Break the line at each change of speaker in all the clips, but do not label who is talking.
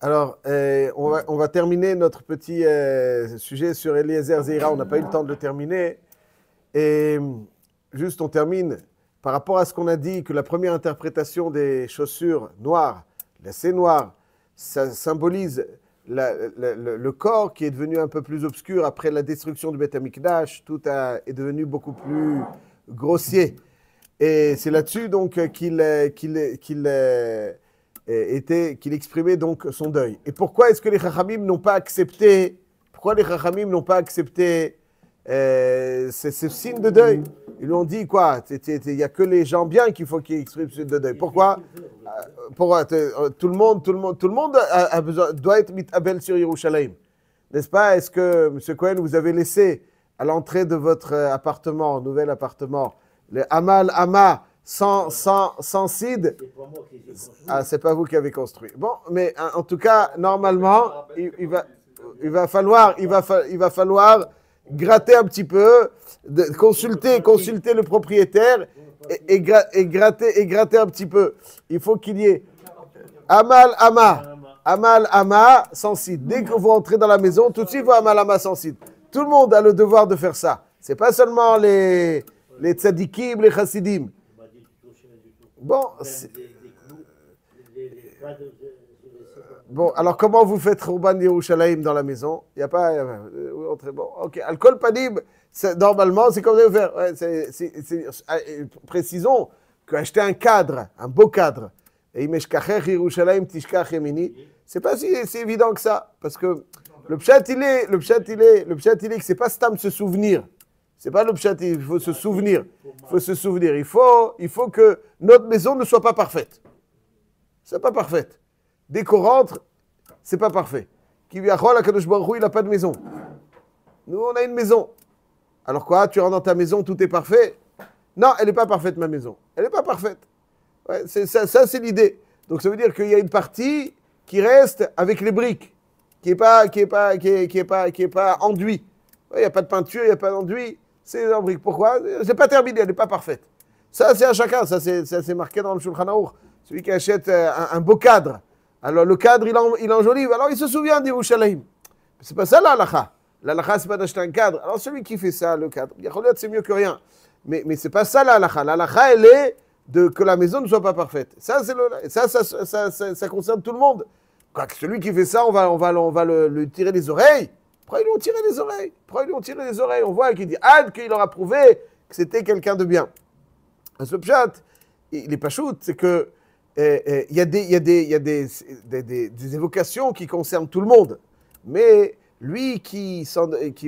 Alors, on va terminer notre petit sujet sur Eliezer Zeira. On n'a pas eu le temps de le terminer. Et juste, on termine par rapport à ce qu'on a dit, que la première interprétation des chaussures noires, lacets noirs, ça symbolise le corps qui est devenu un peu plus obscur après la destruction du Beth Amikdash. Tout est devenu beaucoup plus grossier. Et c'est là-dessus donc qu'il exprimait donc son deuil. Et pourquoi est-ce que les Chachamim n'ont pas accepté, ce signe de deuil? Ils lui ont dit quoi? Il n'y a que les gens bien qu'il faut qu'ils expriment ce signe de deuil. Pourquoi? Tout le monde a besoin, doit être mitabel sur Yerushalayim. N'est-ce pas? Est-ce que, M. Cohen, vous avez laissé à l'entrée de votre appartement, nouvel appartement, le Amal Ama sans cid? Ah, c'est pas vous qui avez construit. Bon, mais en tout cas, normalement, il va falloir gratter un petit peu, consulter le propriétaire et gratter un petit peu. Il faut qu'il y ait Amal Ama sans cid. Dès que vous entrez dans la maison, tout de suite, vous Amal Ama sans cid. Tout le monde a le devoir de faire ça. C'est pas seulement les tzadikim, les chassidim. Bon, alors comment vous faites Khurban Yerushalayim dans la maison? Il n'y a pas... bon, ok. Al-Kol Panim, normalement, c'est comme vous faire. Ouais, précisons qu'acheter un cadre, un beau cadre, et Yerushalayim Tishkach Yemini, c'est pas si évident que ça. Parce que le pshat, il est que c'est pas stam se souvenir. C'est pas le pshat, il faut se souvenir. Il faut que notre maison ne soit pas parfaite. C'est pas parfaite. Dès qu'on rentre, c'est pas parfait. Kivyachol, HaKadosh Baruch Hu, il n'a pas de maison. Nous, on a une maison. Alors quoi, tu rentres dans ta maison, tout est parfait? Non, elle n'est pas parfaite, ma maison. Elle n'est pas parfaite. Ouais, ça, c'est l'idée. Donc ça veut dire qu'il y a une partie qui reste avec les briques, qui est pas enduit. Il n'y a pas de peinture, il n'y a pas d'enduit. C'est en briques. Pourquoi? C'est pas terminé, elle n'est pas parfaite. Ça, c'est à chacun. Ça, c'est marqué dans le Shulchan Aruch. Celui qui achète un beau cadre. Alors, le cadre, il enjolive. Alors, il se souvient d'Yerushalayim. C'est pas ça, l'halakha. L'halakha, c'est pas d'acheter un cadre. Alors, celui qui fait ça, le cadre, c'est mieux que rien. Mais c'est pas ça, l'halakha. L'halakha, elle est que la maison ne soit pas parfaite. Ça, ça concerne tout le monde. Quoi, celui qui fait ça, on va le tirer les oreilles. Pourquoi ils lui ont tiré les oreilles? On voit qu'il dit Ad qu'il aura prouvé que c'était quelqu'un de bien. Ce pshat, il est pas shoot, c'est que il y a des évocations qui concernent tout le monde. Mais lui qui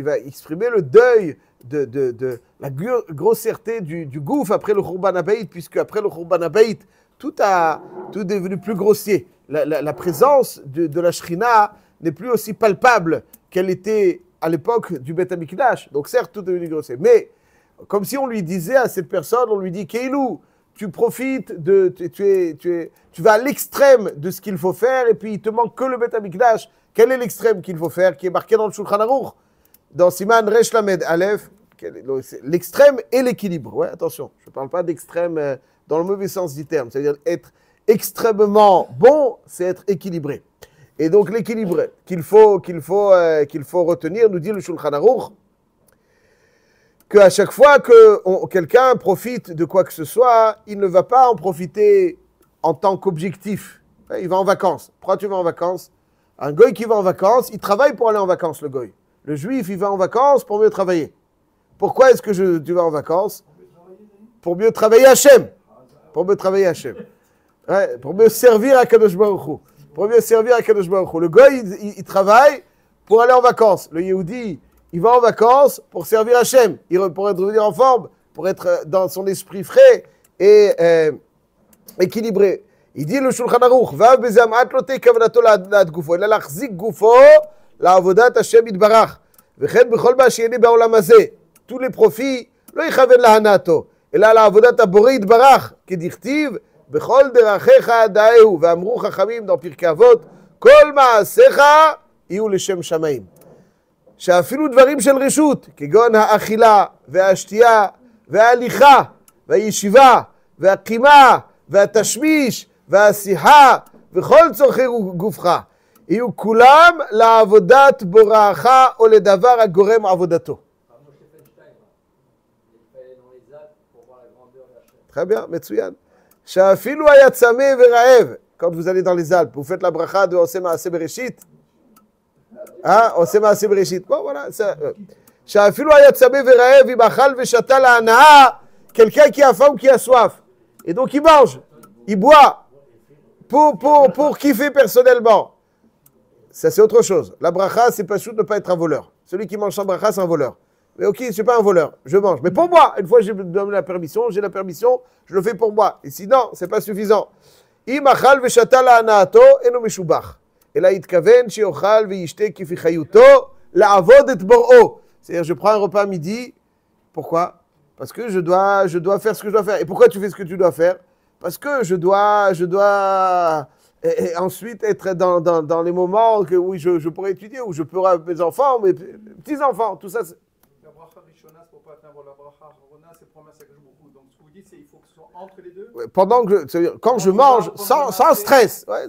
va exprimer le deuil de la grossièreté du gouffre après le Khurban Habayit, puisque après le Khurban Habayit, tout est devenu plus grossier. La présence de la Shrina n'est plus aussi palpable qu'elle était à l'époque du Beth Amikdash. Donc certes, tout est devenu grossier. Mais comme si on lui disait à cette personne, on lui dit Keilou, tu profites tu vas à l'extrême de ce qu'il faut faire, et puis il te manque que le Beth Amikdash. Quel est l'extrême qu'il faut faire, qui est marqué dans le Shulchan Aruch, dans Siman Resh Lamed Aleph, l'extrême et l'équilibre. Ouais, attention, je ne parle pas d'extrême dans le mauvais sens du terme, c'est-à-dire être extrêmement bon, c'est être équilibré. Et donc l'équilibre qu'il faut retenir, nous dit le Shulchan Aruch, qu'à chaque fois que quelqu'un profite de quoi que ce soit, il ne va pas en profiter en tant qu'objectif. Il va en vacances. Pourquoi tu vas en vacances? Un goy qui va en vacances, il travaille pour aller en vacances, le goy. Le juif, il va en vacances pour mieux travailler. Pourquoi est-ce que tu vas en vacances? Pour mieux travailler Hachem. Ouais, pour mieux servir à Kadosh Baruch Hu. Le goy, il travaille pour aller en vacances. Le Yehudi, il va en vacances pour servir Hachem, pour revenir en forme, pour être dans son esprit frais et équilibré. Il dit le Shulchan Aruch, va bezamat lote kavnato la'ad gufo, ela lachzik gufo la'avodat Hashem yitbarach, v'chen b'chol ma sheyeni ba'olam hazeh, tous les profits, lo yichaven lahanato, ela la'avodat habore yitbarach, kedichtiv, b'chol derachecha da'ehu, ve'amru chachamim dans Pirkei Avot, kol ma'asecha yhiu l'shem shamayim. שאפילו דברים של רשות, כגון האכילה והשתייה וההליכה והישיבה והקימה והתשמיש והשיחה וכל צורכי גופך. יהיו כולם לעבודת בוראך או לדבר הגורם עבודתו. Très bien, מצוין. שאפילו היה צמא ורעב, quand vous allez dans les Alpes, vous faites la bracha de עושה מעשה בראשית. עושה מעשה בראשית. Bon, voilà. שאפילו היה צמא ורעב, אם אכל ושתה להנאה, quelqu'un qui a faim, qui a soif. Et donc il mange, il boit, pour kiffer personnellement. Ça, c'est autre chose. La bracha, c'est pas juste de ne pas être un voleur. Celui qui mange sans bracha, c'est un voleur. Mais ok, je ne suis pas un voleur, je mange. Mais pour moi, une fois que j'ai donné la permission, j'ai la permission, je le fais pour moi. Et sinon, ce n'est pas suffisant. אם אכל ושתה להנאתו, אינו משובח. אלא יתכוון שיאכל וישתה כפי חיותו, לעבוד את בוראו. C'est-à-dire, je prends un repas à midi. Pourquoi? Parce que je dois faire ce que je dois faire. Et pourquoi tu fais ce que tu dois faire? Parce que je dois et ensuite être dans les moments où je pourrais étudier, où je pourrais avec mes enfants, mes petits-enfants, tout ça.
La bracha rishona, c'est pour pas atteindre la bracha harona, c'est pour mettre beaucoup. Donc ce que vous dites, c'est qu'il faut que ce soit entre les deux.
Pendant que quand je mange, sans stress, ouais,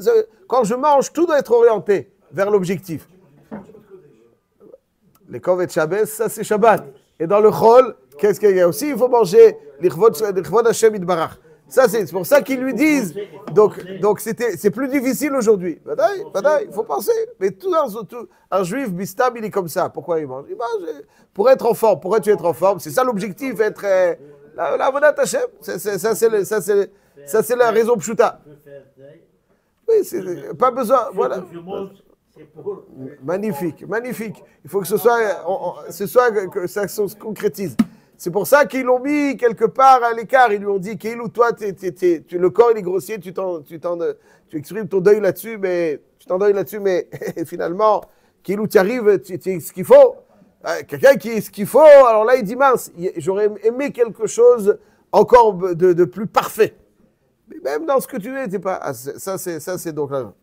quand je mange, tout doit être orienté vers l'objectif. Les kovet Shabbos, ça c'est Shabbat. Et dans le chol, qu'est-ce qu'il y a aussi? Il faut manger l'Ichvod Hashem Yitbarach. Ça, c'est pour ça qu'ils lui disent. Donc c'est plus difficile aujourd'hui. Il faut penser. Mais tout un juif, Bistam, il est comme ça. Pourquoi il mange? Il mange pour être en forme. Pourquoi tu es en forme? C'est ça l'objectif, être la Vodat Hashem. Ça, c'est la raison pshuta. Oui, c'est pas besoin. Voilà. Magnifique. Il faut que que ça se concrétise. C'est pour ça qu'ils l'ont mis quelque part à l'écart. Ils lui ont dit, Keilou, toi, le corps il est grossier, tu exprimes ton deuil là-dessus, mais finalement, Keilou, tu arrives, tu es ce qu'il faut. Quelqu'un qui est ce qu'il faut, alors là, il dit, mince, j'aurais aimé quelque chose encore de plus parfait. Mais même dans ce que tu es, t'es pas. Ça, c'est donc là.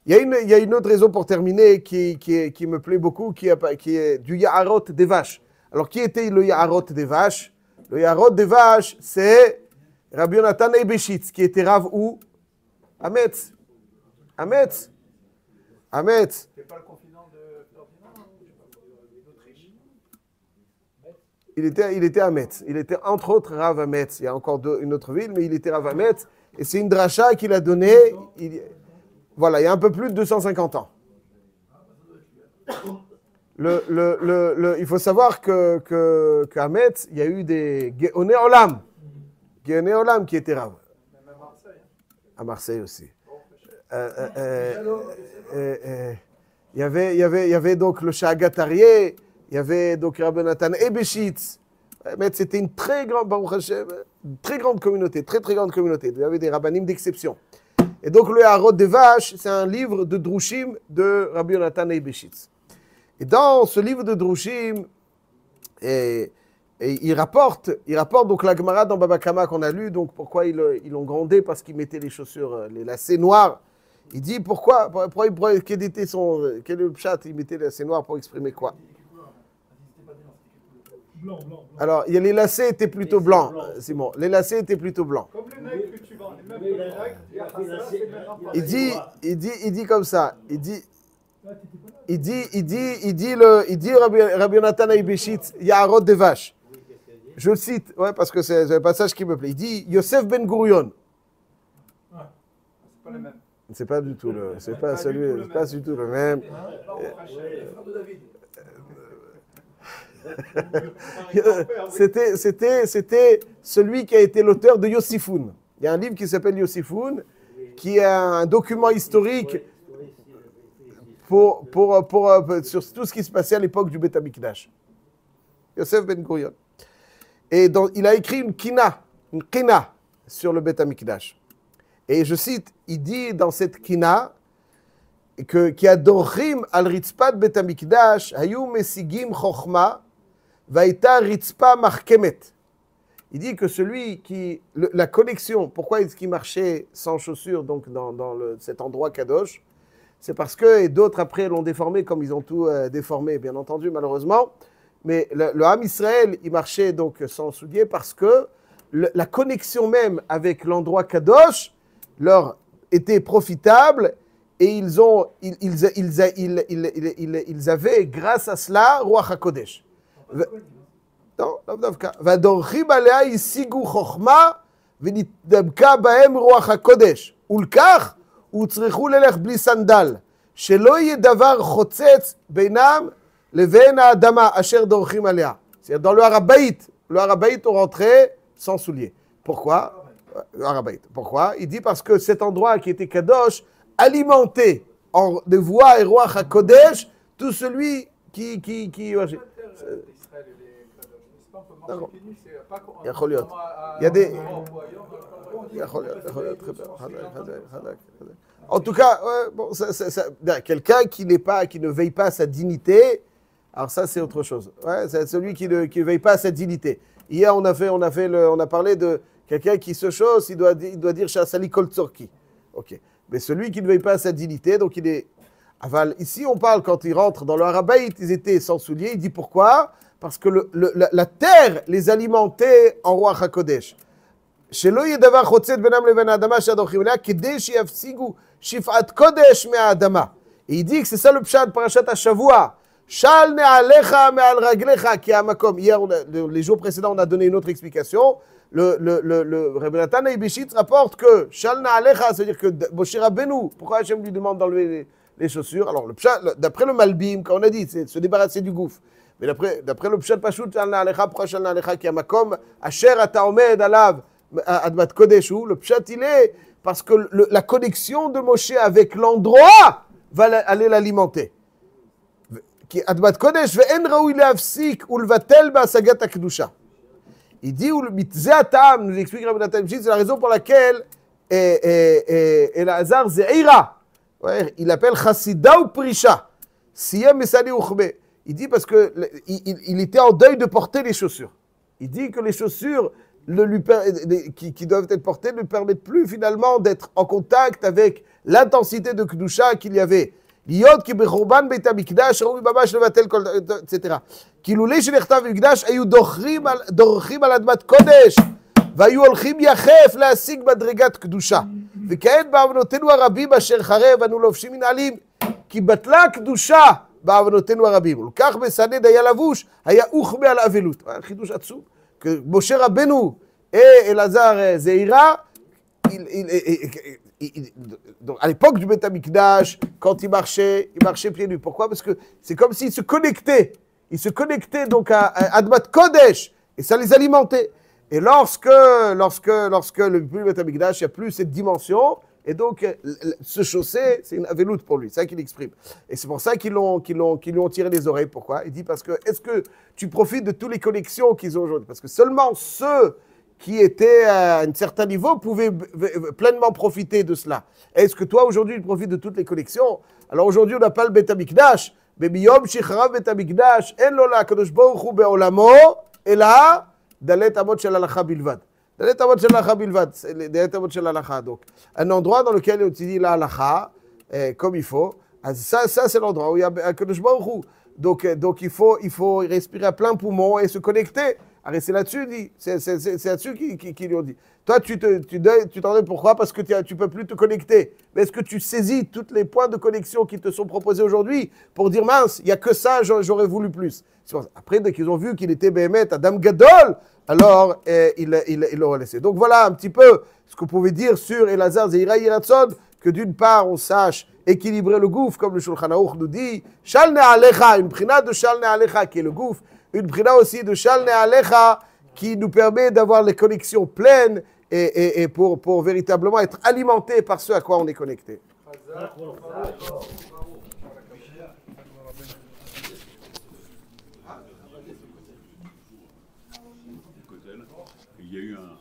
Il y a une autre raison pour terminer qui me plaît beaucoup, qui est du Yaharot des vaches. Alors, qui était le Yaharot des vaches? Le Yaharot des vaches, c'est Rabbi Yonatan Eibeshitz, qui était Rav où? À Metz. C'est pas
le confident d'Autriche?
Il était à Metz. Il était entre autres Rav à Metz. Il y a encore une autre ville, mais il était Rav à Metz. Et c'est une dracha qu'il a donnée, voilà, il y a un peu plus de 250 ans. Il faut savoir qu'à Metz, il y a eu des Géoné Olam qui étaient Rav.
Même à Marseille.
À Marseille aussi. Il y avait donc le Shagatarié, il y avait donc Rabbi Nathan Eibeshitz. Metz, c'était une très grande, Baruch Hashem, très grande communauté. Il y avait des rabbanim d'exception. Et donc le Yaharot des vaches, c'est un livre de Drushim de Rabbi Yonatan Eibeshitz. Et dans ce livre de Drushim, il rapporte donc la Gemara dans Baba Kama qu'on a lu, donc pourquoi ils l'ont grondé, parce qu'ils mettaient les chaussures, les lacets noirs. Il dit pourquoi quel est le pshat, il mettait les lacets noirs pour exprimer quoi?
Blanc.
Alors, les lacets étaient plutôt blancs, Simon. Les lacets étaient plutôt blancs.
Comme les nègres que tu vends, les mêmes nègres,
Il dit comme ça. Il dit Rabbi Yonatan Eibeshitz, Yaharot des vaches. Je le cite, ouais, parce que c'est un passage qui me plaît. Il dit Yosef Ben Gurion.
c'est pas les mêmes.
C'est pas du tout le, c'est pas du tout le même. C'était celui qui a été l'auteur de Yossifoun. Il y a un livre qui s'appelle Yossifoun, qui est un document historique sur tout ce qui se passait à l'époque du Beth Amikdash. Yosef Ben Gurion. Et il a écrit une kina sur le Beth Amikdash. Et je cite, il dit dans cette kina qui a dochim al ritzpat Beth Amikdash hayu mesigim chochma vaïta ritzpa markemet. Il dit que la connexion, pourquoi est-ce qu'il marchait sans chaussures donc dans cet endroit kadosh, c'est parce que, et d'autres après l'ont déformé comme ils ont tout déformé, bien entendu, malheureusement, mais le Ham Israël, il marchait donc sans souliers parce que la connexion même avec l'endroit kadosh leur été profitables et ils avaient, grâce à cela, Ruach HaKodesh. Non, לאו דווקא. והדורכים עליה השיגו חוכמה ונתדבקה בהם רוח הקודש. ולכך הוצרכו ללך בלי סנדל, שלא יהיה דבר חוצץ בינם לבין האדמה אשר דורכים עליה. C'est-à-dire dans le Harabaït, on rentrait sans souliers. Pourquoi? Le Harabaït. Pourquoi? Il dit parce que cet endroit qui était Kadosh alimentait de voix et Ruach HaKodesh tout celui qui יכול להיות. En tout cas, bon, quelqu'un qui ne veille pas à sa dignité, alors ça c'est autre chose. Ouais, c'est celui qui ne veille pas à sa dignité. Hier on a parlé de quelqu'un qui se chausse, il doit dire Shasali Kol Tzorki. Ok. Mais celui qui ne veille pas à sa dignité, donc il est aval. Ici on parle quand ils rentrent dans le Harabaït, ils étaient sans souliers. Il dit pourquoi? Parce que la terre les alimentait en Ruach HaKodesh. שלא יהיה דבר חוצץ בינם לבין האדמה שהדורכים עליה, כדי שיפסיקו שפעת קודש מהאדמה. Il dit que c'est ça le pshat parashat השבוע. של נעליך מעל רגליך, כי המקום. Hier, les jours précédents, on a donné une autre explication. Le Rebbe Natan Eibeshitz rapporte que של נעליך, c'est-à-dire que Moshe Rabbeinu, pourquoi Hachem lui demande d'enlever les chaussures? Alors, d'après le Malbim, quand on a dit, c'est se débarrasser du gouffre. Mais d'après le pshat pashut, של נעליך, pourquoi של נעליך? כי המקום אשר אתה עומד עליו Admat Kodesh, le pshat il est parce que la connexion de Moshe avec l'endroit va aller l'alimenter. Qui Admat Kodesh ve'en raoui le'afsik u'levatel ba'asagat ha'kedusha. Il dit ou le mitzeh ha'tam, nous explique Rabbi Natan Eibeshitz, c'est la raison pour laquelle Elazar Ze'ira, il appelle Chassida ou Prisha, Siyem Mesali Uchbe. Il dit parce que il était en deuil de porter les chaussures. Il dit que les chaussures qui doivent être portées ne lui permettent plus finalement d'être en contact avec l'intensité de Kedusha qu'il y avait. Liot ki bechurban beit hamikdash raoui mamash levatel kol, etc. כי לולא שנכתב במקדש היו דורכים על אדמת קודש והיו הולכים יחף להשיג מדרגת קדושה. וכעת בעוונותינו הרבים אשר חרב אנו לובשים מנעלים, כי בטלה קדושה בעוונותינו הרבים. ולכך בסנד היה לבוש, היה אוכמה על אבלות. חידוש עצום. Que Moshe Rabbeinu et Elazar Zeira, à l'époque du Beth Amikdash, quand il marchait pieds nus. Pourquoi? Parce que c'est comme s'ils se connectaient. Ils se connectaient donc à Admat Kodesh et ça les alimentait. Et lorsque le Beth Amikdash, il n'y a plus cette dimension, et donc se chausser, c'est une aveloute pour lui. C'est ça qu'il exprime. Et c'est pour ça qu'ils lui ont tiré les oreilles. Pourquoi? Il dit parce que est-ce que tu profites de toutes les connexions qu'ils ont aujourd'hui? Parce que seulement ceux qui étaient à un certain niveau pouvaient pleinement profiter de cela. Est-ce que toi aujourd'hui tu profites de toutes les connexions? Alors aujourd'hui on n'a pas le Beth Amikdash, mais biyom shicharav Beth Amikdash en lo la kadosh baruch hu be'olamo ela dalet amot shel halacha bilvad. Dalet amot shel halacha bilvad, dalet amot shel halacha. Donc un endroit dans lequel on dit la halacha comme il faut. Ça c'est l'endroit où il y a kadosh baruch hu. Donc il faut respirer à plein poumon et se connecter. Alors c'est là-dessus, c'est là-dessus qu'ils lui ont dit. Toi, tu t'en donnes pourquoi? Parce que tu ne peux plus te connecter. Mais est-ce que tu saisis tous les points de connexion qui te sont proposés aujourd'hui pour dire, mince, il n'y a que ça, j'aurais voulu plus. Après, dès qu'ils ont vu qu'il était Béhémet, Adam Gadol, alors ils l'ont laissé. Donc voilà un petit peu ce que vous pouvez dire sur Elazar Zeira Yiratzon, que d'une part, on sache équilibrer le gouffre, comme le Shulchan Aruch nous dit, Shal Ne'alecha, une prina de Shal Ne'alecha qui est le gouffre, une prina aussi de Shal Ne'alecha qui nous permet d'avoir les connexions pleines et pour véritablement être alimenté par ce à quoi on est connecté.
Il y a eu un